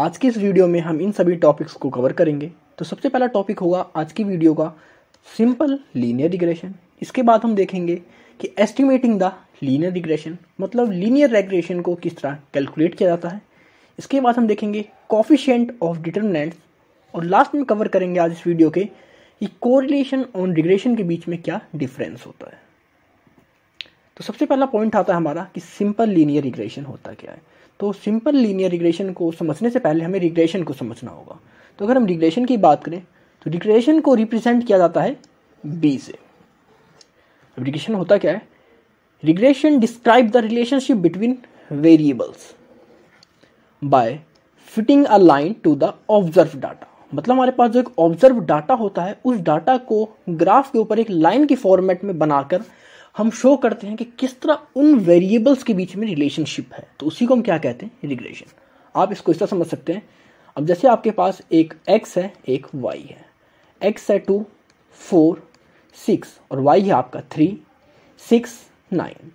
आज की इस वीडियो में हम इन सभी टॉपिक्स को कवर करेंगे। तो सबसे पहला टॉपिक होगा आज की वीडियो का सिंपल लीनियर रिग्रेशन। इसके बाद हम देखेंगे कि एस्टिमेटिंग द लीनियर रिग्रेशन, मतलब लीनियर रिग्रेशन को किस तरह कैलकुलेट किया जाता है। इसके बाद हम देखेंगे कोफिशिएंट ऑफ डिटरमिनेंट्स, और लास्ट में कवर करेंगे आज इस वीडियो के कि कोरिलेशन और रिग्रेशन के बीच में क्या डिफरेंस होता है। तो सबसे पहला पॉइंट आता है हमारा कि सिंपल लीनियर रिग्रेशन होता क्या है। तो सिंपल लीनियर रिग्रेशन को समझने से पहले हमें रिग्रेशन को समझना होगा। तो अगर हम रिग्रेशन की बात करें तो रिग्रेशन को रिप्रेजेंट किया जाता है बी से। अब रिग्रेशन होता क्या है? Regression describe the relationship between variables by fitting a line to the observe data. मतलब हमारे पास जो एक ऑब्जर्व डाटा होता है उस डाटा को ग्राफ के ऊपर एक लाइन की फॉर्मेट में बनाकर हम शो करते हैं कि किस तरह उन वेरिएबल्स के बीच में रिलेशनशिप है। तो उसी को हम क्या कहते हैं? रिग्रेशन। आप इसको इस तरह समझ सकते हैं। अब जैसे आपके पास एक x है, एक y है। x है 2, 4, 6 और y है आपका 3, 6, 9।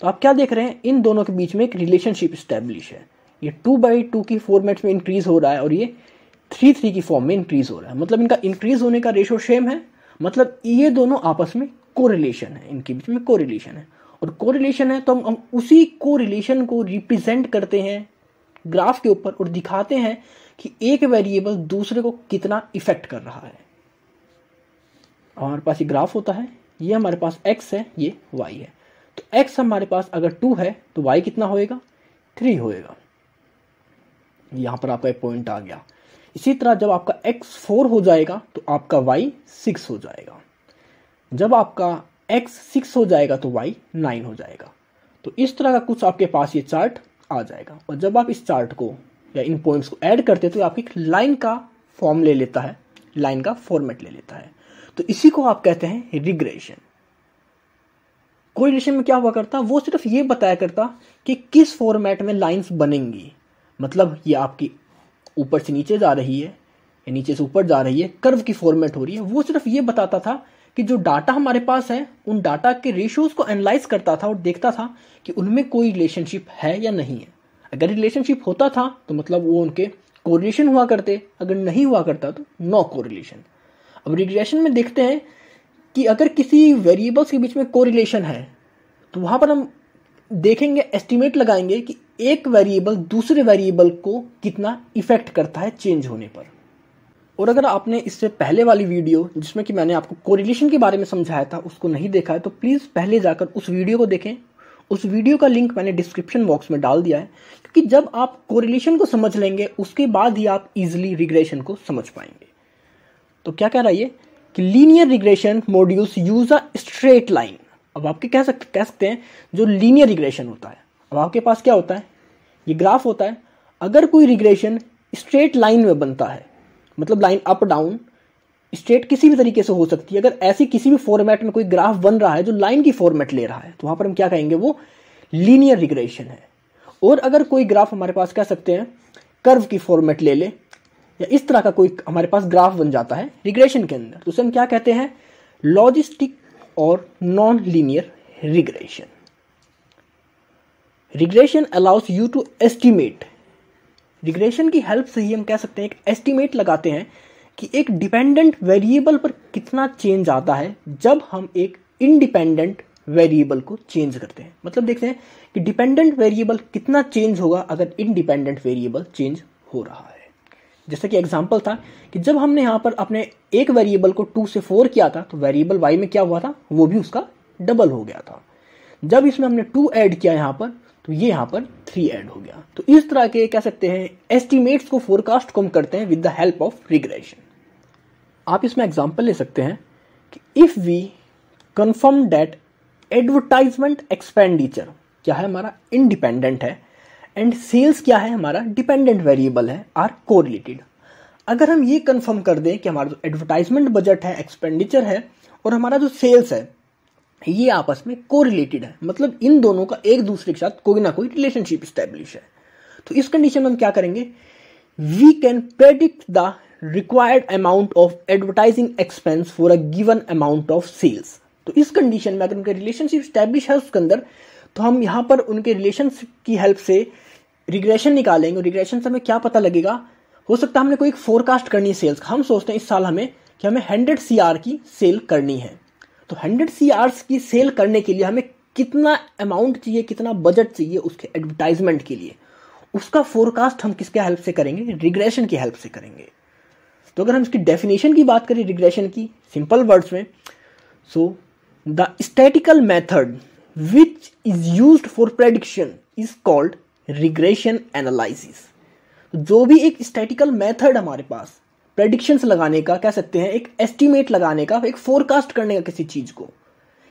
तो आप क्या देख रहे हैं? इन दोनों के बीच में एक रिलेशनशिप स्टैब्लिश है। ये 2/2 की फॉर्मेट में इंक्रीज हो रहा है और ये 3/3 की फॉर्म में इंक्रीज हो रहा है। मतलब इनका इंक्रीज होने का रेशो सेम है। मतलब ये दोनों आपस में कोरिलेशन है, इनके बीच में कोरिलेशन है। और कोरिलेशन है तो हम उसी कोरिलेशन को रिप्रेजेंट करते हैं ग्राफ के ऊपर और दिखाते हैं कि एक वेरिएबल दूसरे को कितना इफेक्ट कर रहा है। हमारे पास ये ग्राफ होता है, ये हमारे पास x है, ये y है। तो x हमारे पास अगर 2 है तो y कितना होएगा? 3 होएगा। यहां पर आपका एक पॉइंट आ गया। इसी तरह जब आपका x 4 हो जाएगा तो आपका y 6 हो जाएगा। जब आपका x 6 हो जाएगा तो y 9 हो जाएगा। तो इस तरह का कुछ आपके पास ये चार्ट आ जाएगा। और जब आप इस चार्ट को या इन पॉइंट्स को ऐड करते हैं तो आपकी लाइन का फॉर्म ले लेता है, लाइन का फॉर्मेट ले लेता है। तो इसी को आप कहते हैं रिग्रेशन। कोरिलेशन में क्या हुआ करता? वो सिर्फ ये बताया करता कि किस फॉर्मेट में लाइंस बनेंगी। मतलब ये आपकी ऊपर से नीचे जा रही है या नीचे से ऊपर जा रही है, कर्व की फॉर्मेट हो रही है। वो सिर्फ ये बताता था कि जो डाटा हमारे पास है उन डाटा के रेशियोज को एनालाइज करता था और देखता था कि उनमें कोई रिलेशनशिप है या नहीं है। अगर रिलेशनशिप होता था तो मतलब वो उनके कोरिलेशन हुआ करते, अगर नहीं हुआ करता तो नो कोरिलेशन। अब रिग्रेशन में देखते हैं कि अगर किसी वेरिएबल्स के बीच में कोरिलेशन है तो वहां पर हम देखेंगे, एस्टिमेट लगाएंगे कि एक वेरिएबल दूसरे वेरिएबल को कितना इफेक्ट करता है चेंज होने पर। और अगर आपने इससे पहले वाली वीडियो जिसमें कि मैंने आपको कोरिलेशन के बारे में समझाया था उसको नहीं देखा है तो प्लीज़ पहले जाकर उस वीडियो को देखें। उस वीडियो का लिंक मैंने डिस्क्रिप्शन बॉक्स में डाल दिया है, क्योंकि जब आप कोरिलेशन को समझ लेंगे उसके बाद ही आप इजीली रिग्रेशन को समझ पाएंगे। तो क्या कह रहा है ये कि linear regression modules use a straight line. अब आपके कह सकते हैं जो लीनियर रिग्रेशन होता है, अब आपके पास क्या होता है? ये ग्राफ होता है। अगर कोई रिग्रेशन स्ट्रेट लाइन में बनता है, मतलब लाइन अप डाउन स्ट्रेट किसी भी तरीके से हो सकती है। अगर ऐसी किसी भी फॉर्मेट में कोई ग्राफ बन रहा है जो लाइन की फॉर्मेट ले रहा है तो वहां पर हम क्या कहेंगे? वो लीनियर रिग्रेशन है। और अगर कोई ग्राफ हमारे पास कह सकते हैं कर्व की फॉर्मेट ले ले या इस तरह का कोई हमारे पास ग्राफ बन जाता है रिग्रेशन के अंदर तो उसे हम क्या कहते हैं? लॉजिस्टिक और non linear regression. Regression allows you to estimate. Regression की हेल्प से ही हम कह सकते हैं एक एस्टिमेट लगाते हैं कि एक डिपेंडेंट वेरिएबल पर कितना चेंज आता है जब हम एक इंडिपेंडेंट वेरिएबल को चेंज करते हैं। मतलब देखते हैं कि डिपेंडेंट वेरिएबल कितना चेंज होगा अगर इंडिपेंडेंट वेरिएबल चेंज हो रहा है। जैसे कि एग्जांपल था कि जब हमने यहाँ पर अपने एक वेरिएबल को 2 से 4 किया था तो वेरिएबल y में क्या हुआ था? वो भी उसका डबल हो गया था। जब इसमें हमने 2 ऐड किया यहाँ पर तो ये यहाँ पर 3 ऐड हो गया। तो इस तरह के कह सकते हैं एस्टिमेट्स को, फोरकास्ट को हम करते हैं with the help of regression. आप इसमें एग्जांपल ले सकते हैं कि if we confirm that advertisement expenditure क्या है? हमारा इंडिपेंडेंट है एंड सेल्स क्या है? हमारा डिपेंडेंट वेरिएबल है, आर कोरिलेटेड। अगर हम ये कंफर्म कर दें कि हमारा जो एडवर्टाइजमेंट बजट है, एक्सपेंडिचर है और हमारा जो सेल्स है ये आपस में कोरिलेटेड है, मतलब इन दोनों का एक दूसरे के साथ कोई ना कोई रिलेशनशिप स्टैब्लिश है, तो इस कंडीशन में हम क्या करेंगे? We can predict the required amount of advertising expense for a given amount of sales. तो इस कंडीशन में अगर उनका रिलेशनशिप स्टैब्लिश है उसके अंदर तो हम यहाँ पर उनके रिलेशनशिप की हेल्प से रिग्रेशन निकालेंगे। रिग्रेशन से हमें क्या पता लगेगा हो सकता है हमने कोई एक फोरकास्ट करनी है सेल्स का, हम सोचते हैं इस साल हमें कि हमें 100 CR की सेल करनी है, तो 100 CR की सेल करने के लिए हमें कितना अमाउंट चाहिए, कितना बजट चाहिए उसके एडवर्टाइजमेंट के लिए, उसका फोरकास्ट हम किसके हेल्प से करेंगे, रिग्रेशन की हेल्प से करेंगे। तो अगर हम इसकी डेफिनेशन की बात करें रिग्रेशन की सिंपल वर्ड्स में, so the statistical method which is used for prediction is called regression analysis. जो भी एक स्टैटिकल मेथड हमारे पास प्रेडिक्शंस लगाने का, कह सकते हैं एक एस्टिमेट लगाने का, एक फोरकास्ट करने का किसी चीज को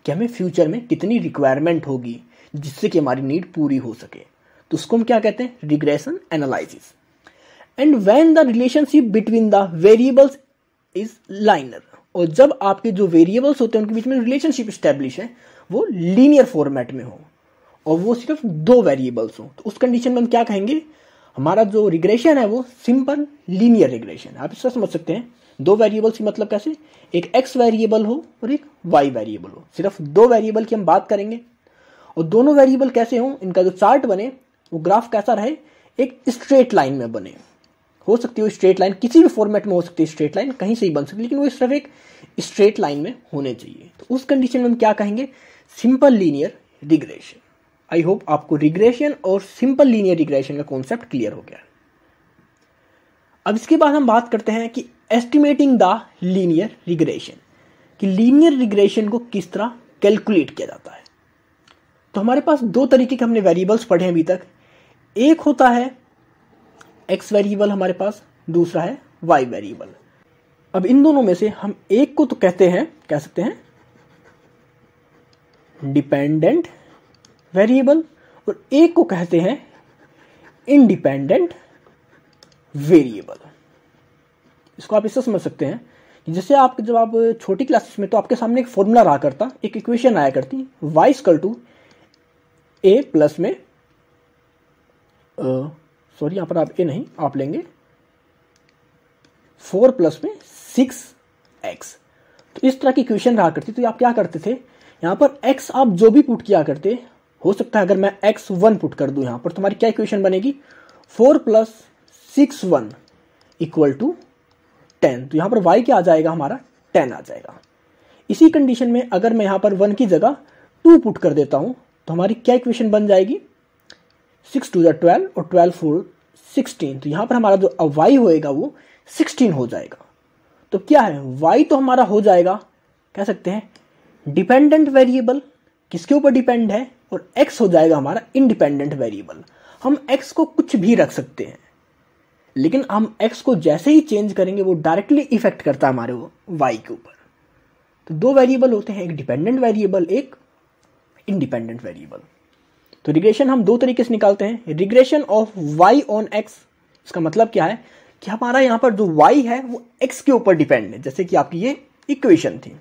कि हमें फ्यूचर में कितनी रिक्वायरमेंट होगी जिससे कि हमारी नीड पूरी हो सके, तो उसको हम क्या कहते हैं, regression analysis. And when the relationship between the variables is liner, और जब आपके जो वेरिएबल्स होते हैं उनके बीच में रिलेशनशिप स्टैब्लिश है वो लीनियर फॉर्मेट में हो और वो सिर्फ 2 वेरिएबल्स हो, तो उस कंडीशन में हम क्या कहेंगे, हमारा जो रिग्रेशन है वो सिंपल लीनियर रिग्रेशन। आप इससे समझ सकते हैं 2 वेरिएबल्स की मतलब कैसे, एक x वेरिएबल हो और एक y वेरिएबल हो, सिर्फ 2 वेरिएबल की हम बात करेंगे, और दोनों वेरिएबल कैसे हो, इनका जो चार्ट बने वो ग्राफ कैसा रहे, एक स्ट्रेट लाइन में बने। हो सकती है वो स्ट्रेट लाइन किसी भी फॉर्मेट में हो सकती है, स्ट्रेट लाइन कहीं से ही बन सकती है, लेकिन वो सिर्फ एक स्ट्रेट लाइन में होने चाहिए। तो उस कंडीशन में हम क्या कहेंगे, simple linear regression. I hope आपको रिग्रेशन और सिंपल लीनियर रिग्रेशन का कॉन्सेप्ट क्लियर हो गया। अब इसके बाद हम बात करते हैं कि एस्टिमेटिंग द लीनियर रिग्रेशन, कि लीनियर रिग्रेशन को किस तरह कैलकुलेट किया जाता है। तो हमारे पास 2 तरीके के हमने वेरिएबल्स पढ़े हैं अभी तक, एक होता है x वेरिएबल हमारे पास, दूसरा है y वेरिएबल। अब इन दोनों में से हम एक को तो कहते हैं, कह सकते हैं डिपेंडेंट वेरिएबल, और एक को कहते हैं इंडिपेंडेंट वेरिएबल। इसको आप इससे समझ सकते हैं कि जैसे आप जब आप छोटी क्लासेस में, तो आपके सामने एक फॉर्मूला रहा करता, एक इक्वेशन आया करती, y equal to a plus में सॉरी यहां पर आप a नहीं, आप लेंगे 4 प्लस में 6x। तो इस तरह की इक्वेशन रहा करती। तो आप क्या करते थे, यहां पर x आप जो भी पुट किया करते, हो सकता है अगर मैं x1 पुट कर दूं यहां पर, तुम्हारी क्या इक्वेशन बनेगी, 4 प्लस 6 इक्वल टू 10। तो यहां पर y क्या आ जाएगा, हमारा 10 आ जाएगा। इसी कंडीशन में अगर मैं यहां पर 1 की जगह 2 पुट कर देता हूं, तो हमारी क्या इक्वेशन बन जाएगी, 6 2 12 और 12 4 16। तो यहां पर हमारा जो y होएगा वो 16 हो जाएगा। तो क्या है, y तो हमारा हो जाएगा, कह सकते हैं डिपेंडेंट वेरिएबल, किसके ऊपर डिपेंड है, और x हो जाएगा हमारा इंडिपेंडेंट वेरिएबल। हम x को कुछ भी रख सकते हैं, लेकिन हम x को जैसे ही चेंज करेंगे वो डायरेक्टली इफेक्ट करता है हमारे y के ऊपर। तो 2 वेरिएबल होते हैं, एक डिपेंडेंट वेरिएबल, एक इंडिपेंडेंट वेरिएबल। तो रिग्रेशन हम 2 तरीके से निकालते हैं, regression of y on x। इसका मतलब क्या है कि हमारा यहां पर जो y है वो x के ऊपर डिपेंड है, जैसे कि आपकी ये इक्वेशन थी।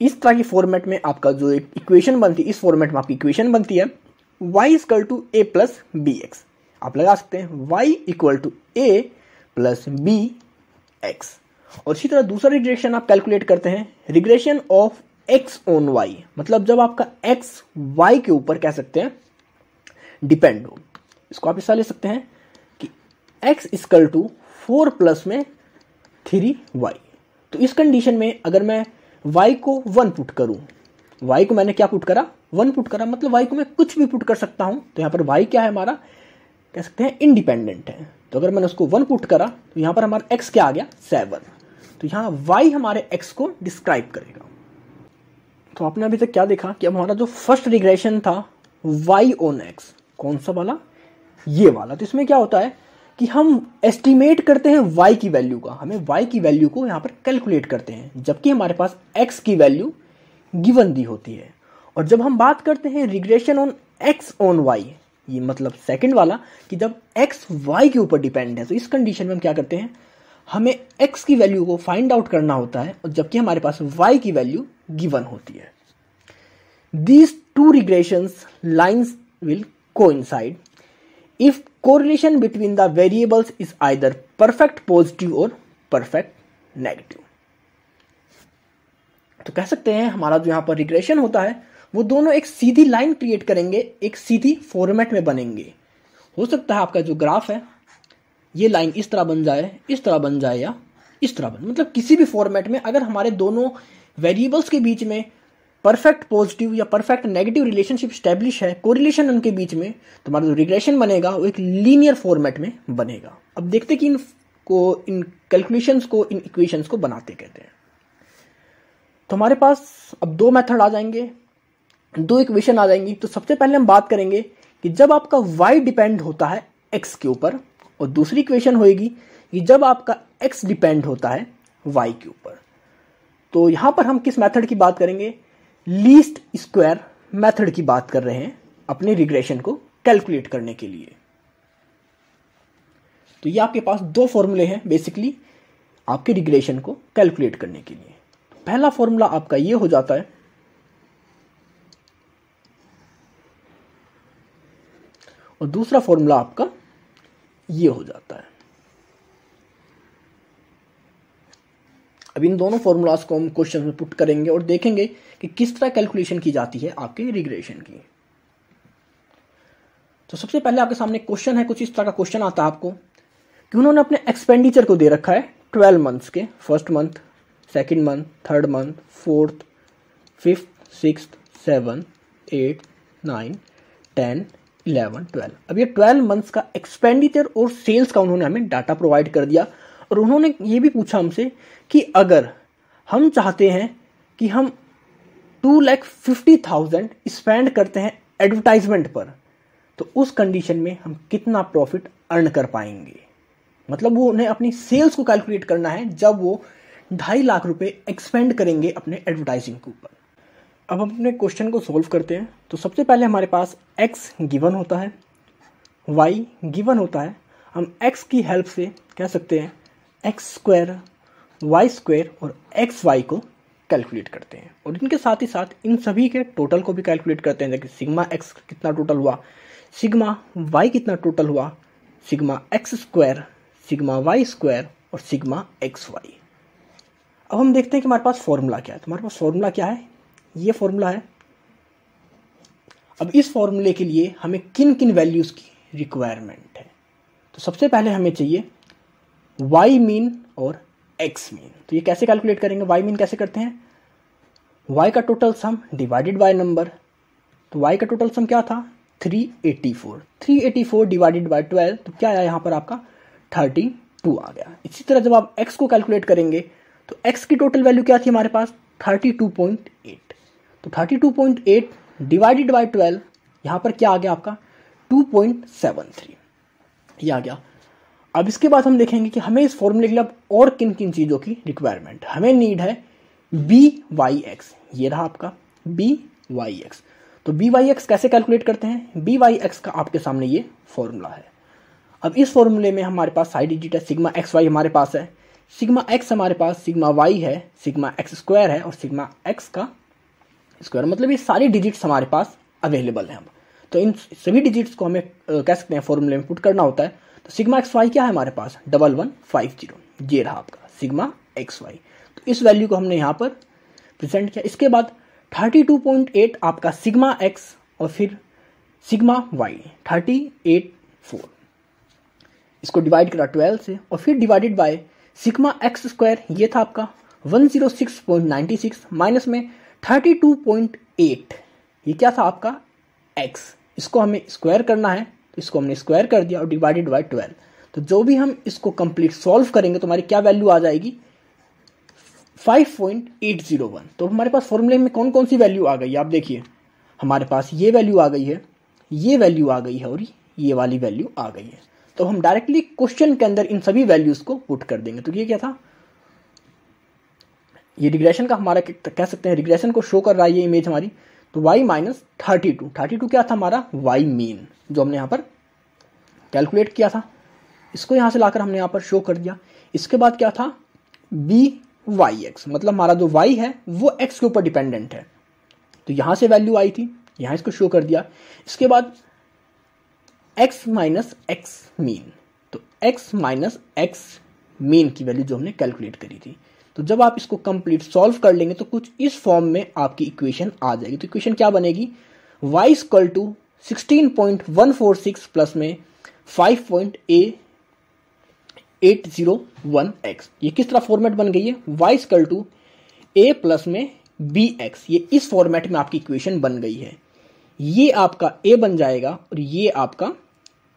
इस तरह की फॉर्मेट में आपका जो एक इक्वेशन बनती है, इस फॉर्मेट में आपकी इक्वेशन बनती है y equal to a plus b x. आप लगा सकते हैं y equal to a plus b x. और इसी तरह दूसरा रिग्रेशन आप कैलकुलेट करते हैं, regression of x on y, मतलब जब आपका x y के ऊपर, कह सकते हैं डिपेंड हो। इसको आप ऐसा ले सकते हैं कि x इक्वल टू 4 प्लस में 3y। तो इस कंडीशन में अगर मैं y को 1 पुट करूं, y को मैंने क्या पुट करा, 1 पुट करा, मतलब y को मैं कुछ भी पुट कर सकता हूं। तो यहां पर y क्या है हमारा, कह सकते हैं इंडिपेंडेंट है। तो अगर मैंने उसको 1 पुट करा तो यहां पर हमारा x क्या आ गया, 7। तो यहां y हमारे x को डिस्क्राइब करेगा। तो आपने अभी तक क्या देखा कि अब हमारा जो फर्स्ट रिग्रेशन था y ऑन x, कौन सा वाला, ये वाला। तो इसमें क्या होता है कि हम एस्टिमेट करते हैं y की वैल्यू का, हमें y की वैल्यू को यहाँ पर कैलकुलेट करते हैं, जबकि हमारे पास x की वैल्यू गिवन दी होती है। और जब हम बात करते हैं regression on x on y, ये मतलब सेकंड वाला, कि जब x y के ऊपर डिपेंड है, तो इस कंडीशन में हम क्या करते हैं, हमें x की वैल्यू को फाइंड आउट करना होता है, और जबकि हमारे पास y की वैल्यू गिवन होती है। These 2 regressions lines will coincide if correlation between the variables is either perfect positive or perfect negative। तो कह सकते हैं हमारा जो यहाँ पर रिग्रेशन होता है वो दोनों एक सीधी लाइन क्रिएट करेंगे, एक सीधी फॉर्मेट में बनेंगे। हो सकता है आपका जो ग्राफ है ये लाइन इस तरह बन जाए, इस तरह बन जाए या इस तरह बन, मतलब किसी भी फॉर्मेट में अगर हमारे दोनों वेरिएबल्स के बीच में परफेक्ट पॉजिटिव या परफेक्ट नेगेटिव रिलेशनशिप स्टैब्लिश है, कोरिलेशन उनके बीच में, तो हमारा जो रिग्रेशन बनेगा वो एक लीनियर फॉर्मेट में बनेगा। अब देखते कि इन कैलकुलेशंस को, इन इक्वेशंस को बनाते कहते हैं। तो हमारे पास अब दो मेथड आ जाएंगे, दो इक्वेशन आ जाएंगी। तो सबसे पहले हम बात करेंगे कि जब आपका y डिपेंड होता है x के ऊपर, और दूसरी इक्वेशन होगी कि जब आपका x डिपेंड होता है y के ऊपर। तो यहां पर हम किस मेथड की बात करेंगे? लीस्ट स्क्वायर मेथड की बात कर रहे हैं अपने रिग्रेशन को कैलकुलेट करने के लिए। तो ये आपके पास दो फॉर्मूले हैं बेसिकली आपके रिग्रेशन को कैलकुलेट करने के लिए। पहला फॉर्मूला आपका ये हो जाता है, और दूसरा फॉर्मूला आपका ये हो जाता है। अब इन दोनों फॉर्मूलाज को हम क्वेश्चन में पुट करेंगे और देखेंगे कि किस तरह कैलकुलेशन की जाती है आपके रिग्रेशन की। तो सबसे पहले आपके सामने क्वेश्चन है, कुछ इस तरह का क्वेश्चन आता है आपको कि उन्होंने अपने एक्सपेंडिचर को दे रखा है 12 मंथ्स के, first month, second month, third month, fourth, fifth, sixth, 7, 8, 9, 10, 11, 12। अब ये 12 मंथ्स का एक्सपेंडिचर और सेल्स का उन्होंने हमें डाटा प्रोवाइड कर दिया, और उन्होंने ये भी पूछा हमसे कि अगर हम चाहते हैं कि हम 2,50,000 स्पेंड करते हैं एडवर्टाइजमेंट पर, तो उस कंडीशन में हम कितना प्रॉफिट अर्न कर पाएंगे। मतलब वो उन्हें अपनी सेल्स को कैलकुलेट करना है जब वो 2.5 लाख रुपए एक्सपेंड करेंगे अपने एडवर्टाइजिंग के ऊपर। अब हम अपने क्वेश्चन को सोल्व करते हैं। तो सबसे पहले हमारे पास x गिवन होता है, y गिवन होता है। हम x की हेल्प से कह सकते हैं एक्स स्क्वायर, वाई स्क्वायर और एक्स वाई को कैलकुलेट करते हैं, और इनके साथ ही साथ इन सभी के टोटल को भी कैलकुलेट करते हैं। जैसे सिग्मा एक्स कितना टोटल हुआ, सिग्मा वाई कितना टोटल हुआ, sigma x square, sigma y square और सिग्मा एक्स वाई। अब हम देखते हैं कि हमारे पास फॉर्मूला क्या है। तो हमारे पास फॉर्मूला क्या है? ये फॉर्मूला है। अब इस फॉर्मूले के लिए हमें किन किन वैल्यूज की रिक्वायरमेंट है? तो सबसे पहले हमें चाहिए y मीन और x मीन। तो ये कैसे कैलकुलेट करेंगे? y मीन कैसे करते हैं? y का total sum divided by number. तो y का टोटल सम क्या था? 384। 384 डिवाइडेड बाय 12, तो क्या आया यहाँ पर आपका? 32 आ गया। इसी तरह जब आप x को कैलकुलेट करेंगे तो x की टोटल वैल्यू क्या थी हमारे पास? 32.8। तो 32.8 डिवाइडेड बाय 12, यहाँ पर क्या आ गया आपका? 2.73 ये आ गया। अब इसके बाद हम देखेंगे कि हमें इस फॉर्मूले के लिए अब और किन किन चीज़ों की रिक्वायरमेंट। हमें नीड है BYX, ये रहा आपका BYX। तो BYX कैसे कैलकुलेट करते हैं? BYX का आपके सामने ये फॉर्मूला है। अब इस फॉर्मूले में हमारे पास साइड डिजिट है, सिग्मा XY हमारे पास है, सिग्मा X हमारे पास, सिग्मा Y है, सिग्मा X स्क्वायर है और सिग्मा X का स्क्वायर। मतलब ये सारी डिजिट्स हमारे पास अवेलेबल हैं। तो इन सभी डिजिट्स को हमें कह सकते हैं फॉर्मूले में पुट करना होता है। तो सिग्मा XY क्या है हमारे पास? 1150। ये रहा आपका सिग्मा XY। तो इस वैल्यू को हमने यहाँ पर प्रेजेंट किया। इसके बाद 32.8 आपका सिग्मा X और फिर सिग्मा Y 38.4, इसको डिवाइड करा 12 से और फिर divided by sigma X square, ये था आपका 106.96 माइनस में 32.8, ये क्या था आपका? X। इसको हमें स्क्वायर करना है, तो इसको हमने स्क्वायर कर दिया और डिवाइडेड बाय 12। तो जो भी हम इसको कंप्लीट सॉल्व करेंगे तो हमारी क्या वैल्यू आ जाएगी? 5.801। तो हमारे पास फॉर्मूले में कौन कौन सी वैल्यू आ गई? आप देखिए हमारे पास ये वैल्यू आ गई है, ये वैल्यू आ गई है और ये वाली वैल्यू आ गई है। तो हम डायरेक्टली क्वेश्चन के अंदर इन सभी वैल्यूज को पुट कर देंगे। तो ये क्या था? ये रिग्रेशन का हमारा कह सकते हैं, रिग्रेशन को शो कर रहा है ये इमेज हमारी। तो y माइनस 32 क्या था हमारा? y मीन, जो हमने यहाँ पर कैलकुलेट किया था, इसको यहाँ से लाकर हमने यहाँ पर शो कर दिया। इसके बाद क्या था? BYX, मतलब हमारा जो y है वो x के ऊपर डिपेंडेंट है, तो यहाँ से वैल्यू आई थी, यहाँ इसको शो कर दिया। इसके बाद x माइनस एक्स मीन, तो x माइनस एक्स मीन की वैल्यू जो हमने कैलकुलेट करी थी। तो जब आप इसको कंप्लीट सॉल्व कर लेंगे तो कुछ इस फॉर्म में आपकी इक्वेशन आ जाएगी। तो इक्वेशन क्या बनेगी? y इक्वल टू 16.146 प्लस में 2.801x। ये किस तरह फॉर्मेट बन गई है, y equal to a plus में bx। ये इस फॉर्मेट में आपकी इक्वेशन बन गई है। ये आपका a बन जाएगा और ये आपका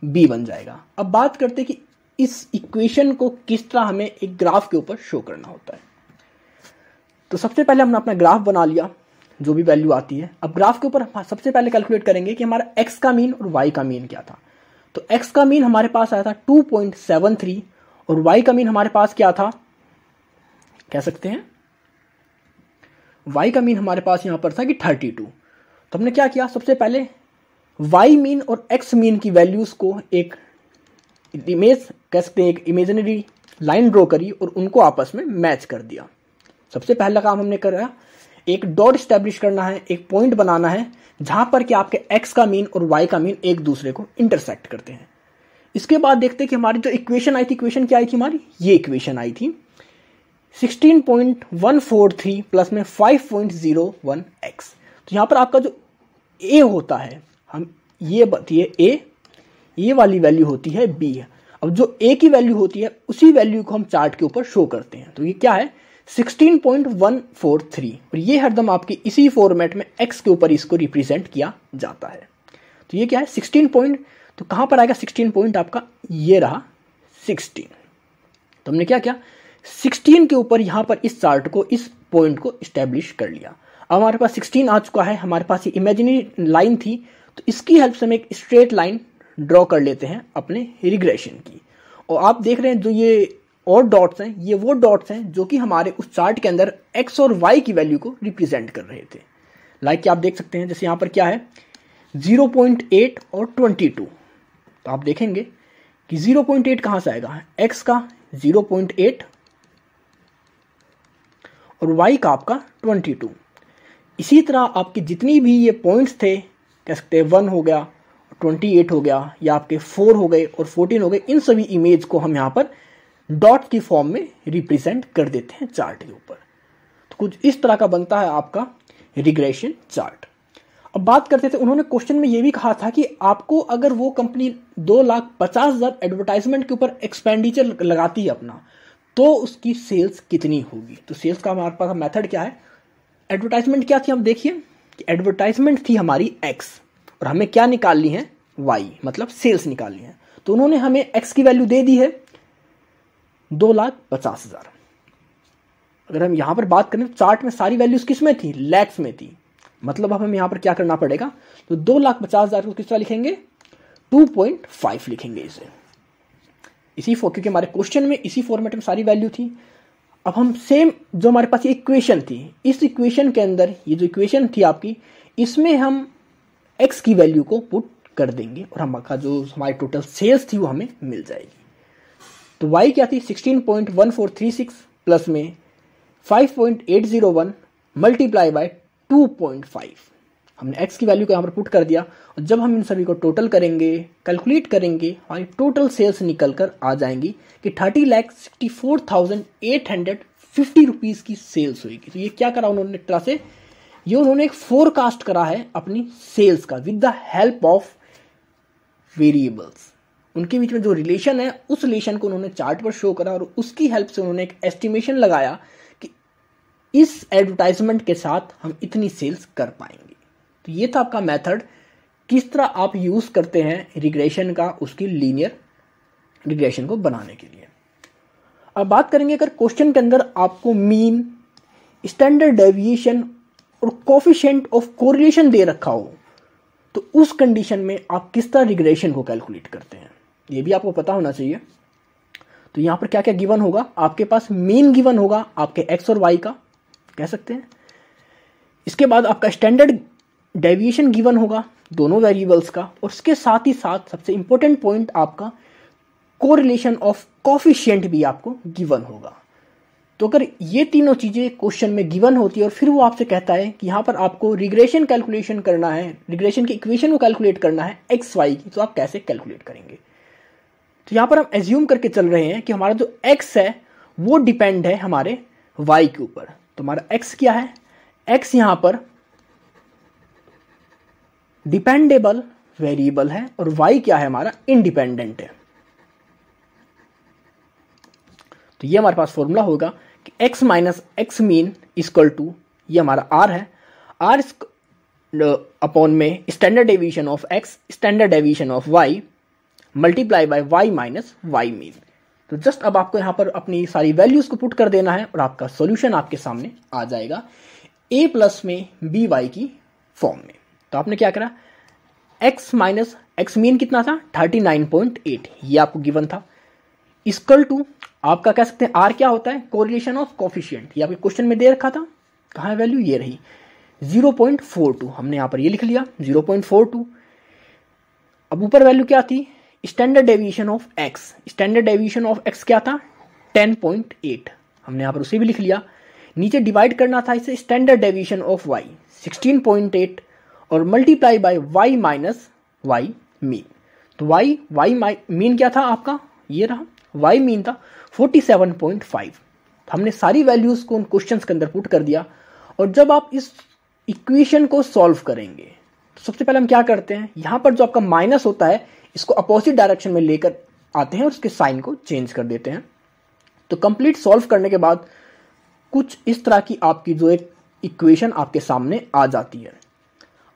b बन जाएगा। अब बात करते हैं कि इस इक्वेशन को किस तरह हमें एक ग्राफ के ऊपर शो करना होता है। तो सबसे पहले हमने अपना ग्राफ बना लिया, जो भी वैल्यू आती है। अब ग्राफ के ऊपर हम सबसे पहले कैलकुलेट करेंगे कि हमारा x का मीन और y का मीन क्या था। तो x का मीन हमारे पास आया था 2.73 और y का मीन हमारे पास क्या था, कह सकते हैं y का मीन हमारे पास यहां पर था कि 32। तो हमने क्या किया, सबसे पहले y मीन और x मीन की वैल्यूज को एक इमेज कह सकते हैं, एक इमेजिनरी लाइन ड्रॉ करी और उनको आपस में मैच कर दिया। सबसे पहला काम हमने करा, एक डॉट स्टैब्लिश करना है, एक पॉइंट बनाना है जहां पर कि आपके x का मीन और y का मीन एक दूसरे को इंटरसेक्ट करते हैं। इसके बाद देखते हैं कि हमारी जो इक्वेशन आई थी, इक्वेशन क्या आई थी हमारी, ये इक्वेशन आई थी 16.143 प्लस में 5.01x। तो यहां पर आपका जो a होता है, हम ये बताइए a, ये वाली वैल्यू होती है b। अब जो a की वैल्यू होती है उसी वैल्यू को हम चार्ट के ऊपर शो करते हैं। तो ये क्या है 16.143 और ये हरदम आपकी इसी फॉर्मेट में x के ऊपर इसको रिप्रेजेंट किया जाता है। तो ये क्या है 16 पॉइंट, तो कहां पर आएगा 16 पॉइंट, आपका ये रहा 16। तो हमने क्या किया 16 के ऊपर यहां पर इस चार्ट को, इस पॉइंट को स्टैब्लिश कर लिया। अब हमारे पास 16 आ चुका है, हमारे पास ये इमेजिनरी लाइन थी, तो इसकी हेल्प से हम एक स्ट्रेट लाइन ड्रॉ कर लेते हैं अपने रिग्रेशन की। और आप देख रहे हैं जो ये और डॉट्स हैं, ये वो डॉट्स हैं जो कि हमारे उस चार्ट के अंदर x और y की वैल्यू को रिप्रेजेंट कर रहे थे। लाइक कि आप देख सकते हैं, जैसे यहाँ पर क्या है 0.8 और 22। तो आप देखेंगे कि 0.8 कहाँ से आएगा, x का 0.8 और y का आपका 22। इसी तरह आपके जितनी भी ये पॉइंट्स थे, कह सकते हैं 1 हो गया, 28 हो गया, या आपके 4 हो गए और 14 हो गए, इन सभी इमेज को हम यहाँ पर डॉट की फॉर्म में रिप्रेजेंट कर देते हैं चार्ट के ऊपर। तो कुछ इस तरह का बनता है आपका रिग्रेशन चार्ट। अब बात करते थे, उन्होंने क्वेश्चन में ये भी कहा था कि आपको अगर वो कंपनी 2,50,000 एडवर्टाइजमेंट के ऊपर एक्सपेंडिचर लगाती है अपना, तो उसकी सेल्स कितनी होगी। तो सेल्स का हमारे पास मेथड क्या है, एडवर्टाइजमेंट क्या थी, हम देखिए कि एडवर्टाइजमेंट थी हमारी x और हमें क्या निकालनी है y, मतलब सेल्स निकालनी है। तो उन्होंने हमें x की वैल्यू दे दी है 2,50,000। अगर हम यहां पर बात करें तो चार्ट में सारी वैल्यूज किस में थी, लैक्स में थी। मतलब अब हमें यहां पर क्या करना पड़ेगा, तो 2,50,000 को किस तरह लिखेंगे, 2.5 लिखेंगे इसे, इसी क्योंकि हमारे क्वेश्चन में इसी फॉर्मेट में सारी वैल्यू थी। अब हम सेम जो हमारे पास इक्वेशन थी, इस इक्वेशन के अंदर ये जो इक्वेशन थी आपकी, इसमें हम x की वैल्यू को पुट कर देंगे और हमारा जो हमारी टोटल सेल्स थी वो हमें मिल जाएगी। तो y क्या थी 16.1436 प्लस में 5.801 मल्टीप्लाई बाय 2.5। हमने x की वैल्यू को यहाँ पर पुट कर दिया और जब हम इन सभी को टोटल करेंगे, कैलकुलेट करेंगे, हमारी टोटल सेल्स निकल कर आ जाएंगी कि 30,64,850 रुपीज़ की सेल्स होगी। तो ये क्या करा उन्होंने, एक तरह से ये उन्होंने एक फोरकास्ट करा है अपनी सेल्स का with the help of variables. उनके बीच में जो रिलेशन है उस रिलेशन को उन्होंने चार्ट पर शो करा और उसकी हेल्प से उन्होंने एक एस्टिमेशन लगाया कि इस एडवर्टाइजमेंट के साथ हम इतनी सेल्स कर पाएंगे। तो ये था आपका मेथड, किस तरह आप यूज करते हैं रिग्रेशन का, उसकी लीनियर रिग्रेशन को बनाने के लिए। अब बात करेंगे, अगर क्वेश्चन के अंदर आपको मीन, स्टैंडर्ड डेविएशन और कोफिशिएंट ऑफ कोरिलेशन दे रखा हो, तो उस कंडीशन में आप किस तरह रिग्रेशन को कैलकुलेट करते हैं, ये भी आपको पता होना चाहिए। तो यहां पर क्या क्या गिवन होगा, आपके पास मीन गिवन होगा आपके x और y का, कह सकते हैं। इसके बाद आपका स्टैंडर्ड डेविएशन गिवन होगा दोनों वेरिएबल्स का, और उसके साथ ही साथ सबसे इंपॉर्टेंट पॉइंट आपका कोरिलेशन ऑफ कोफिशिएंट भी आपको गिवन होगा। तो अगर ये तीनों चीजें क्वेश्चन में गिवन होती है और फिर वो आपसे कहता है कि यहाँ पर आपको रिग्रेशन कैलकुलेशन करना है, रिग्रेशन की इक्वेशन को कैलकुलेट करना है एक्स वाई की, तो आप कैसे कैलकुलेट करेंगे। तो यहाँ पर हम एज्यूम करके चल रहे हैं कि हमारा जो एक्स है वो डिपेंड है हमारे वाई के ऊपर। तो हमारा एक्स क्या है, एक्स यहाँ पर डिपेंडेबल वेरिएबल है और वाई क्या है, हमारा इंडिपेंडेंट है। तो ये हमारे पास फॉर्मूला होगा कि x minus x mean equal to, ये हमारा r है, r अपॉन में standard deviation of x standard deviation of y multiply by y minus y mean. तो जस्ट अब आपको यहाँ पर अपनी सारी वैल्यूज को पुट कर देना है और आपका सॉल्यूशन आपके सामने आ जाएगा a प्लस में बी वाई की फॉर्म में। तो आपने क्या करा, x माइनस एक्स मीन कितना था 39.8, ये आपको गिवन था, इक्वल टू आपका कह सकते हैं r क्या होता है, कोरिलेशन ऑफ कोफिशिएंट, ये आपके क्वेश्चन में दे रखा था, कहाँ है वैल्यू, ये रही 0.42, हमने यहाँ पर ये लिख लिया 0.42। अब ऊपर वैल्यू क्या थी, standard deviation of x, standard deviation of x क्या था 10.8, हमने यहाँ पर उसे भी लिख लिया। नीचे डिवाइड करना था इसे स्टैंडर्ड डेविएशन ऑफ y 16.8 और multiply by y minus y mean. तो y मीन क्या था आपका, ये रहा, y मीन था 47.5। हमने सारी वैल्यूज को उन क्वेश्चंस के अंदर पुट कर दिया। और जब आप इस इक्वेशन को सॉल्व करेंगे तो सबसे पहले हम क्या करते हैं, यहाँ पर जो आपका माइनस होता है इसको अपोजिट डायरेक्शन में लेकर आते हैं और उसके साइन को चेंज कर देते हैं। तो कंप्लीट सॉल्व करने के बाद कुछ इस तरह की आपकी जो एक इक्वेशन आपके सामने आ जाती है।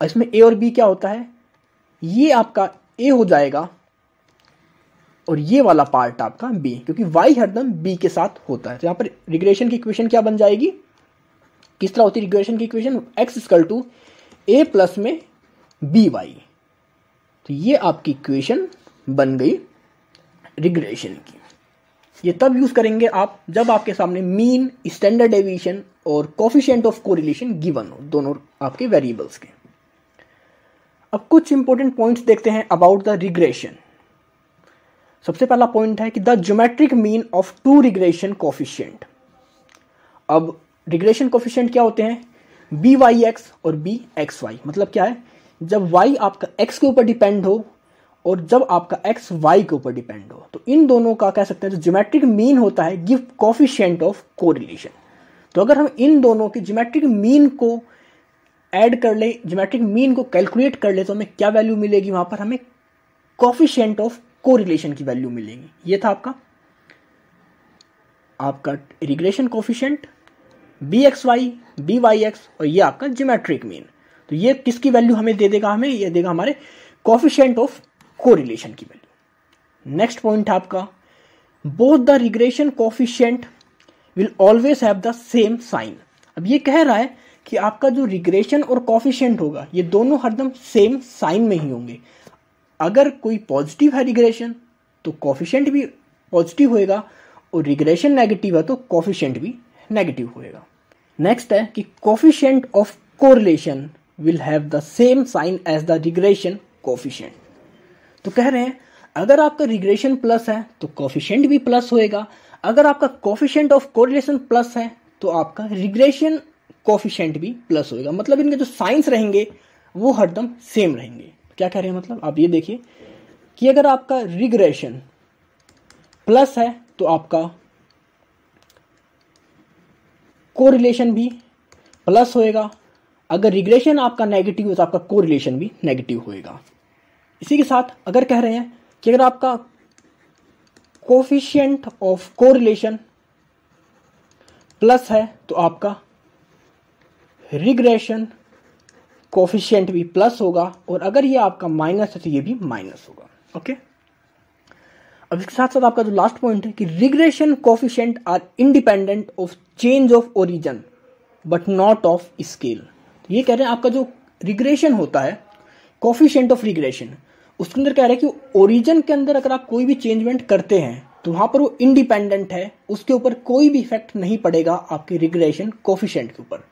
और इसमें a और b क्या होता है, ये आपका a हो जाएगा और ये वाला पार्ट आपका b, क्योंकि y हरदम b के साथ होता है। तो यहाँ पर रिग्रेशन की इक्वेशन क्या बन जाएगी, किस तरह होती है रिग्रेशन की equation, x equal to a plus में बी वाई। तो ये आपकी इक्वेशन बन गई रिग्रेशन की। ये तब यूज करेंगे आप जब आपके सामने मीन, स्टैंडर्ड डेविएशन और कोफिशिएंट ऑफ कोरिलेशन गिवन हो, दोनों आपके वेरिएबल्स के। अब कुछ इंपॉर्टेंट पॉइंट्स देखते हैं अबाउट द रिग्रेशन। सबसे पहला पॉइंट है कि the geometric mean of two regression coefficient. अब रिग्रेशन कोफिशिएंट क्या होते हैं, बी वाई एक्स और बी एक्स वाई। मतलब क्या है, जब y आपका x के ऊपर डिपेंड हो और जब आपका x y के ऊपर डिपेंड हो, तो इन दोनों का कह सकते हैं जो ज्योमेट्रिक मीन होता है गिव कोफिशिएंट ऑफ कोरिलेशन। तो अगर हम इन दोनों के ज्योमेट्रिक मीन को ऐड कर ले, ज्योमेट्रिक मीन को कैलकुलेट कर ले, तो हमें क्या वैल्यू मिलेगी, वहां पर हमें कोफिशिएंट ऑफ कोरिलेशन की वैल्यू मिलेगी। ये था आपका regression coefficient b x y, b y x, और ये आपका ज्योमेट्रिक मीन। तो ये किसकी वैल्यू हमें दे देगा, हमें ये देगा हमारे कोफिशिएंट ऑफ कोरिलेशन की वैल्यू। नेक्स्ट पॉइंट है आपका both the regression coefficient will always have the same sign. अब ये कह रहा है कि आपका जो रिग्रेशन और कोफिशिएंट होगा ये दोनों हरदम सेम साइन में ही होंगे। अगर कोई पॉजिटिव है रिग्रेशन तो कोफिशिएंट भी पॉजिटिव होएगा, और रिग्रेशन नेगेटिव है तो कोफिशिएंट भी नेगेटिव होएगा। नेक्स्ट है कि coefficient of correlation will have the same sign as the regression coefficient. तो कह रहे हैं अगर आपका रिग्रेशन प्लस है तो कोफिशिएंट भी प्लस होएगा, अगर आपका कोफिशिएंट ऑफ कोरिलेशन प्लस है तो आपका रिग्रेशन कोफिशिएंट भी प्लस होएगा। मतलब इनके जो साइंस रहेंगे वो हरदम सेम रहेंगे। क्या कह रहे हैं, मतलब आप ये देखिए कि अगर आपका रिग्रेशन प्लस है तो आपका कोरिलेशन भी प्लस होएगा, अगर रिग्रेशन आपका नेगेटिव हो तो आपका कोरिलेशन भी नेगेटिव होएगा। इसी के साथ अगर कह रहे हैं कि अगर आपका कोफिशिएंट ऑफ कोरिलेशन प्लस है तो आपका रिग्रेशन कोफिशिएंट भी प्लस होगा, और अगर ये आपका माइनस है तो ये भी माइनस होगा। ओके, अब इसके साथ साथ आपका जो लास्ट पॉइंट है कि regression coefficient are independent of change of origin but not of scale. ये कह रहे हैं आपका जो रिग्रेशन होता है कोफिशिएंट ऑफ रिग्रेशन, उसके अंदर कह रहे हैं कि ओरिजिन के अंदर अगर आप कोई भी चेंजमेंट करते हैं तो वहां पर वो इंडिपेंडेंट है, उसके ऊपर कोई भी इफेक्ट नहीं पड़ेगा आपके रिग्रेशन कोफिशिएंट के ऊपर।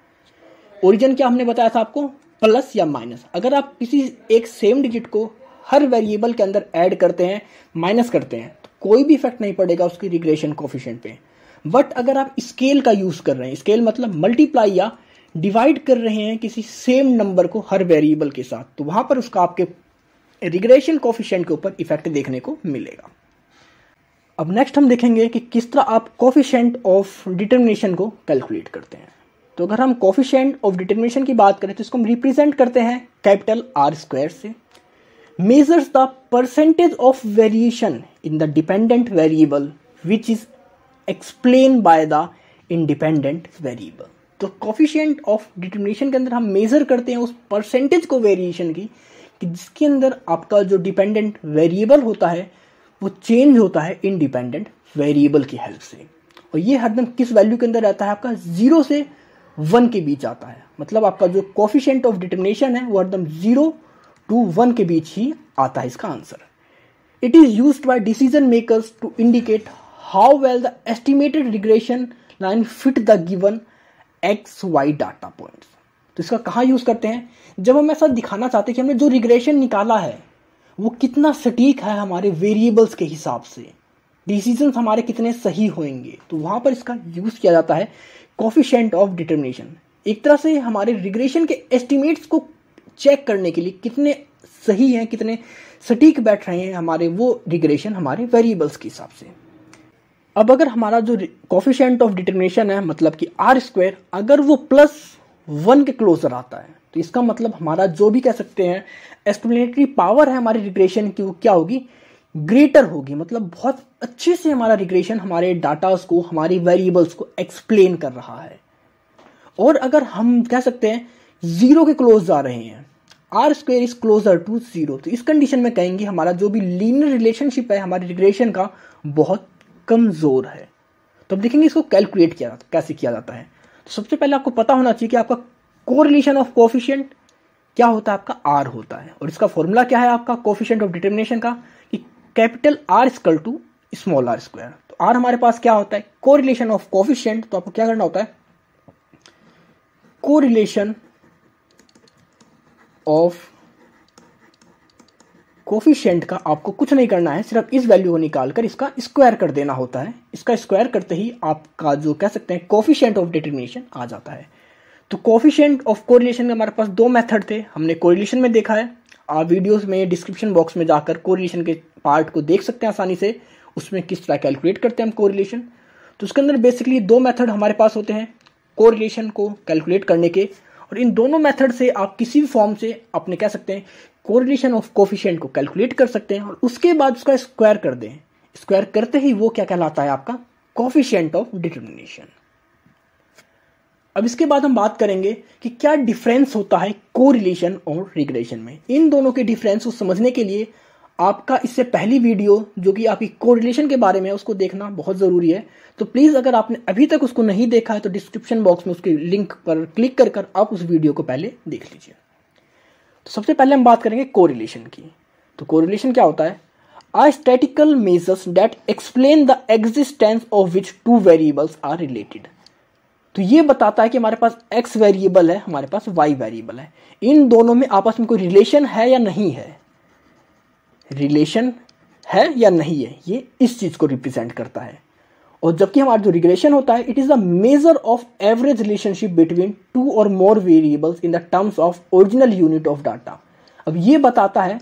ओरिजिन क्या हमने बताया था आपको, प्लस या माइनस। अगर आप किसी एक सेम डिजिट को हर वेरिएबल के अंदर ऐड करते हैं, माइनस करते हैं, तो कोई भी इफेक्ट नहीं पड़ेगा उसकी रिग्रेशन कोफिशिएंट पे। बट अगर आप स्केल का यूज कर रहे हैं, स्केल मतलब मल्टीप्लाई या डिवाइड कर रहे हैं किसी सेम नंबर को हर वेरिएबल के साथ, तो वहां पर उसका आपके रिग्रेशन कोफिशिएंट के ऊपर इफेक्ट देखने को मिलेगा। अब नेक्स्ट हम देखेंगे कि किस तरह आप कोफिशिएंट ऑफ डिटर्मिनेशन को कैलकुलेट करते हैं। तो अगर हम कोफिशिएंट ऑफ डिटर्मिनेशन की बात करें तो इसको हम रिप्रेजेंट करते हैं कैपिटल R स्क्वायर से। Measures the percentage of variation in the dependent variable which is explain by the independent variable. तो कोफिशिएंट ऑफ डिटर्मिनेशन के अंदर हम मेजर करते हैं उस परसेंटेज को वेरिएशन की कि जिसके अंदर आपका जो डिपेंडेंट वेरिएबल होता है वो चेंज होता है इंडिपेंडेंट वेरिएबल की हेल्प से। और ये हरदम किस वैल्यू के अंदर रहता है, आपका 0 से 1 के बीच आता है। मतलब आपका जो कोफिशिएंट ऑफ डिटर्मिनेशन है वो हरदम 0 to 1 के बीच ही आता है इसका answer. It is used by decision makers to indicate how well the estimated regression line fit the given x y data points. तो इसका कहाँ यूज करते हैं, जब हम ऐसा दिखाना चाहते हैं कि हमने जो रिग्रेशन निकाला है वो कितना सटीक है हमारे वेरिएबल्स के हिसाब से, डिसीजन हमारे कितने सही होंगे, तो वहां पर इसका यूज किया जाता है कोफिशिएंट ऑफ डिटर्मिनेशन। एक तरह से हमारे रिग्रेशन के एस्टिमेट्स को चेक करने के लिए कितने सही हैं, कितने सटीक बैठ रहे हैं हमारे वो रिग्रेशन हमारे वेरिएबल्स के हिसाब से। अब अगर हमारा जो कोफिशिएंट ऑफ डिटर्मिनेशन है मतलब कि r² अगर वो +1 के क्लोजर आता है तो इसका मतलब हमारा जो भी कह सकते हैं एस्टिमेटरी पावर है हमारी रिग्रेशन की वो क्या होगी, ग्रेटर होगी। मतलब बहुत अच्छे से हमारा रिग्रेशन हमारे डाटास को, हमारी वेरिएबल्स को एक्सप्लेन कर रहा है। और अगर हम कह सकते हैं 0 के क्लोज आ रहे हैं, r² इज क्लोजर टू 0, तो इस कंडीशन में कहेंगे हमारा जो भी लीनियर रिलेशनशिप है हमारे रिग्रेशन का बहुत कमजोर है। तो अब देखेंगे इसको कैलकुलेट कैसे किया जाता है। तो सबसे पहले आपको पता होना चाहिए कि आपका कोरिलेशन ऑफ कोफिशिएंट क्या होता है, आपका r होता है। और इसका फॉर्मूला क्या है आपका कोफिशिएंट ऑफ डिटर्मिनेशन का, कि capital R equal to small r²। तो r हमारे पास क्या होता है, कोरिलेशन ऑफ कोफिशिएंट। तो आपको क्या करना होता है, कोरिलेशन ऑफ कोफिशिएंट का आपको कुछ नहीं करना है, सिर्फ इस वैल्यू को निकालकर इसका स्क्वायर कर देना होता है। इसका स्क्वायर करते ही आपका जो कह सकते हैं कोफिशिएंट ऑफ डिटर्मिनेशन आ जाता है। तो कोफिशिएंट ऑफ कोरिलेशन में हमारे पास 2 मेथड थे, हमने कोरिलेशन में देखा है। आप वीडियोस में डिस्क्रिप्शन बॉक्स में जाकर कोरिलेशन के पार्ट को देख सकते हैं आसानी से, उसमें किस तरह कैलकुलेट करते हैं हम कोरिलेशन। तो उसके अंदर बेसिकली 2 मेथड हमारे पास होते हैं कोरिलेशन को कैलकुलेट करने के। और इन दोनों मेथड से आप किसी भी फॉर्म से अपने कह सकते हैं कोरिलेशन ऑफ कोफिशिएंट को कैलकुलेट कर सकते हैं और उसके बाद उसका स्क्वायर कर दें। स्क्वायर करते ही वो क्या कहलाता है, आपका कोफिशिएंट ऑफ डिटर्मिनेशन। अब इसके बाद हम बात करेंगे कि क्या डिफरेंस होता है कोरिलेशन और रिग्रेशन में। इन दोनों के डिफरेंस को समझने के लिए आपका इससे पहली वीडियो जो कि आपकी कोरिलेशन के बारे में है उसको देखना बहुत ज़रूरी है। तो प्लीज़ अगर आपने अभी तक उसको नहीं देखा है तो डिस्क्रिप्शन बॉक्स में उसके लिंक पर क्लिक कर आप उस वीडियो को पहले देख लीजिए। तो सबसे पहले हम बात करेंगे कोरिलेशन की। तो कोरिलेशन क्या होता है, are statical measures that explain the existence of which 2 variables are related. तो ये बताता है कि हमारे पास x वेरिएबल है, हमारे पास y वेरिएबल है, इन दोनों में आपस में कोई रिलेशन है या नहीं है, रिलेशन है या नहीं है, ये इस चीज को रिप्रेजेंट करता है। और जबकि हमारा जो रिग्रेशन होता है it is the measure of average relationship between 2 और मोर variables in the terms of original unit of data. अब ये बताता है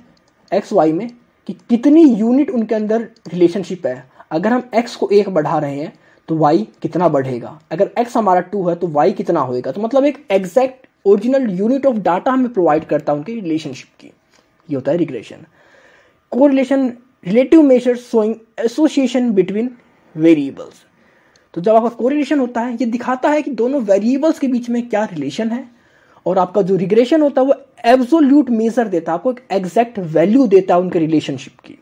एक्स वाई में कि कितनी यूनिट उनके अंदर रिलेशनशिप है। अगर हम x को 1 बढ़ा रहे हैं तो y कितना बढ़ेगा, अगर x हमारा 2 है तो y कितना होएगा। तो मतलब एक exact original unit of data हमें प्रोवाइड करता है उनके रिलेशनशिप की, ये होता है regression. Correlation relative major showing association between variables. तो जब आपका कोरिलेशन होता है ये दिखाता है कि दोनों वेरिएबल्स के बीच में क्या रिलेशन है। और आपका जो रिग्रेशन होता है वो एब्सोल्यूट मेजर देता है, आपको एक एग्जैक्ट वैल्यू देता है उनके रिलेशनशिप की।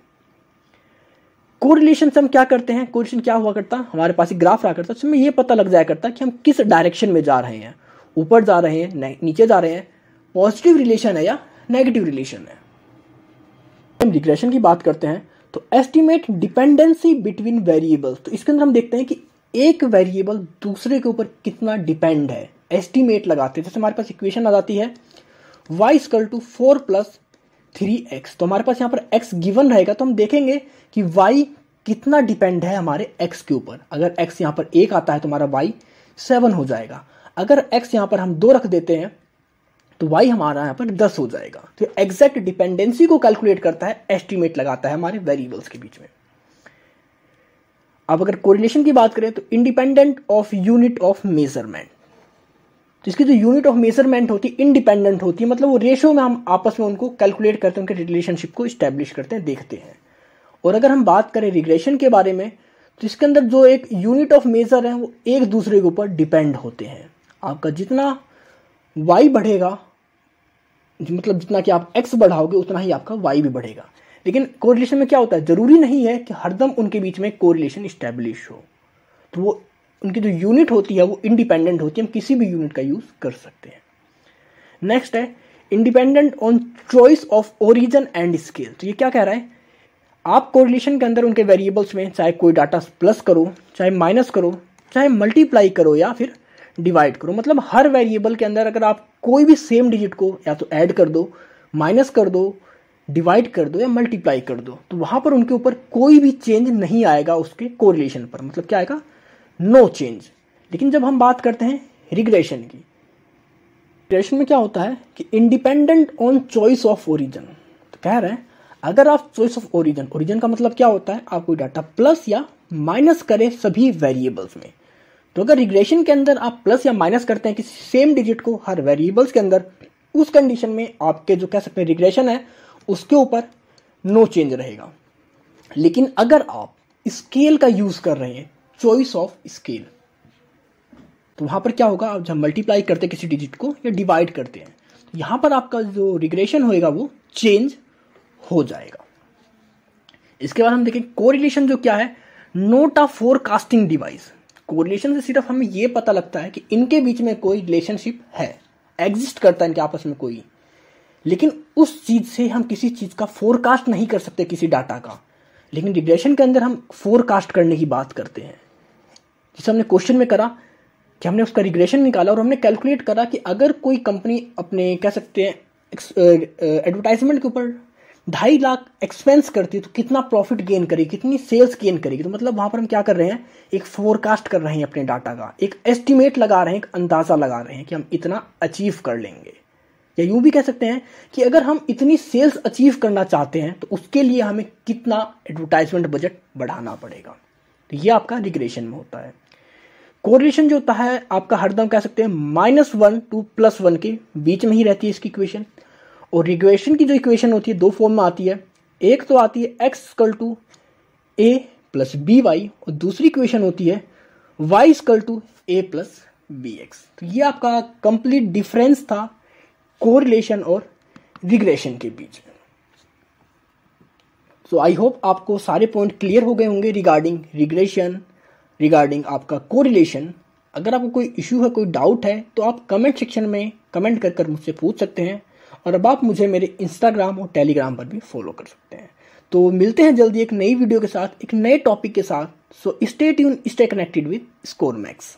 कोरिलेशन से हम क्या करते हैं, कोरिलेशन क्या हुआ करता है, हमारे पास एक ग्राफ रहा करता है, उसमें ये पता लग जाया करता है कि हम किस डायरेक्शन में जा रहे हैं, ऊपर जा रहे हैं, नीचे जा रहे हैं, पॉजिटिव रिलेशन है या नेगेटिव रिलेशन है। हम रिग्रेशन की बात करते हैं तो एस्टिमेट डिपेंडेंसी बिटवीन वेरिएबल्स। तो इसके अंदर हम देखते हैं कि एक वेरिएबल दूसरे के ऊपर कितना डिपेंड है, एस्टिमेट लगाते हैं। जैसे हमारे पास इक्वेशन आ जाती है y = 4 + 3x। तो हमारे पास यहाँ पर x गिवन रहेगा तो हम देखेंगे कि y कितना डिपेंड है हमारे x के ऊपर। अगर x यहाँ पर 1 आता है तो हमारा y 7 हो जाएगा। अगर x यहाँ पर हम 2 रख देते हैं तो y हमारा यहाँ पर 10 हो जाएगा। तो एग्जैक्ट डिपेंडेंसी को कैलकुलेट करता है, एस्टिमेट लगाता है हमारे वेरिएबल्स के बीच में। अब अगर कोरिलेशन की बात करें तो independent of unit of measurement. तो इसकी जो यूनिट ऑफ मेजरमेंट होती है इंडिपेंडेंट होती है, मतलब वो रेशो में हम आपस में उनको कैलकुलेट करते हैं, उनके रिलेशनशिप को स्टैब्लिश करते हैं, देखते हैं। और अगर हम बात करें रिग्रेशन के बारे में तो इसके अंदर जो एक यूनिट ऑफ मेजर है वो एक दूसरे के ऊपर डिपेंड होते हैं। आपका जितना y बढ़ेगा, मतलब जितना कि आप x बढ़ाओगे उतना ही आपका y भी बढ़ेगा। लेकिन कोरिलेशन में क्या होता है, जरूरी नहीं है कि हरदम उनके बीच में कोरिलेशन इस्टेब्लिश हो। तो वो उनकी जो यूनिट होती है वो इंडिपेंडेंट होती है, हम किसी भी यूनिट का यूज कर सकते हैं। नेक्स्ट है independent on choice of origin and scale. तो ये क्या कह रहा है, आप कोरिलेशन के अंदर उनके वेरिएबल्स में चाहे कोई डाटा प्लस करो, चाहे माइनस करो, चाहे मल्टीप्लाई करो या फिर डिवाइड करो, मतलब हर वेरिएबल के अंदर अगर आप कोई भी सेम डिजिट को या तो ऐड कर दो, माइनस कर दो, डिवाइड कर दो या मल्टीप्लाई कर दो, तो वहां पर उनके ऊपर कोई भी चेंज नहीं आएगा उसके कोरिलेशन पर, मतलब क्या आएगा, नो चेंज। लेकिन जब हम बात करते हैं रिग्रेशन की, रिग्रेशन में क्या होता है कि independent on choice of origin. तो कह रहे हैं अगर आप चॉइस ऑफ ओरिजिन, ओरिजिन का मतलब क्या होता है, आप कोई डाटा प्लस या माइनस करें सभी वेरिएबल्स में। तो अगर रिग्रेशन के अंदर आप प्लस या माइनस करते हैं किसी सेम डिजिट को हर वेरिएबल्स के अंदर, उस कंडीशन में आपके जो कह सकते हैं रिग्रेशन है उसके ऊपर नो चेंज रहेगा। लेकिन अगर आप स्केल का यूज कर रहे हैं, चॉइस ऑफ स्केल, तो वहां पर क्या होगा, आप जब मल्टीप्लाई करते हैं किसी डिजिट को या डिवाइड करते हैं, तो यहां पर आपका जो रिग्रेशन होएगा वो चेंज हो जाएगा। इसके बाद हम देखें कोरिलेशन जो क्या है, नोट अ फोरकास्टिंग डिवाइस। कोरिलेशन से सिर्फ हमें ये पता लगता है कि इनके बीच में कोई रिलेशनशिप है, एग्जिस्ट करता है इनके आपस में कोई, लेकिन उस चीज से हम किसी चीज का फोरकास्ट नहीं कर सकते किसी डाटा का। लेकिन रिग्रेशन के अंदर हम फोरकास्ट करने की बात करते हैं, जिसे हमने क्वेश्चन में करा कि हमने उसका रिग्रेशन निकाला और हमने कैलकुलेट करा कि अगर कोई कंपनी अपने कह सकते हैं एडवर्टाइजमेंट के ऊपर 2.5 लाख एक्सपेंस करती है तो कितना प्रॉफिट गेन करेगी, कितनी सेल्स गेन करेगी। तो मतलब वहां पर हम क्या कर रहे हैं, एक फोरकास्ट कर रहे हैं अपने डाटा का, एक एस्टिमेट लगा रहे हैं, एक अंदाजा लगा रहे हैं कि हम इतना अचीव कर लेंगे। या यूं भी कह सकते हैं कि अगर हम इतनी सेल्स अचीव करना चाहते हैं तो उसके लिए हमें कितना एडवर्टाइजमेंट बजट बढ़ाना पड़ेगा। तो ये आपका रिग्रेशन में होता है। कोरिलेशन जो होता है आपका हरदम कह सकते हैं -1 to +1 के बीच में ही रहती है इसकी इक्वेशन। और रिग्रेशन की जो इक्वेशन होती है दो फॉर्म में आती है, एक तो आती है x = a + by और दूसरी इक्वेशन होती है y = a + bx। तो ये आपका कंप्लीट डिफरेंस था कोरिलेशन और रिग्रेशन के बीच। सो आई होप आपको सारे पॉइंट क्लियर हो गए होंगे रिगार्डिंग रिग्रेशन, रिगार्डिंग आपका कोरिलेशन। अगर आपको कोई इशू है, कोई डाउट है, तो आप कमेंट सेक्शन में कमेंट कर मुझसे पूछ सकते हैं। और अब आप मुझे मेरे इंस्टाग्राम और टेलीग्राम पर भी फॉलो कर सकते हैं। तो मिलते हैं जल्दी एक नई वीडियो के साथ, एक नए टॉपिक के साथ। So stay tune, stay connected with score max.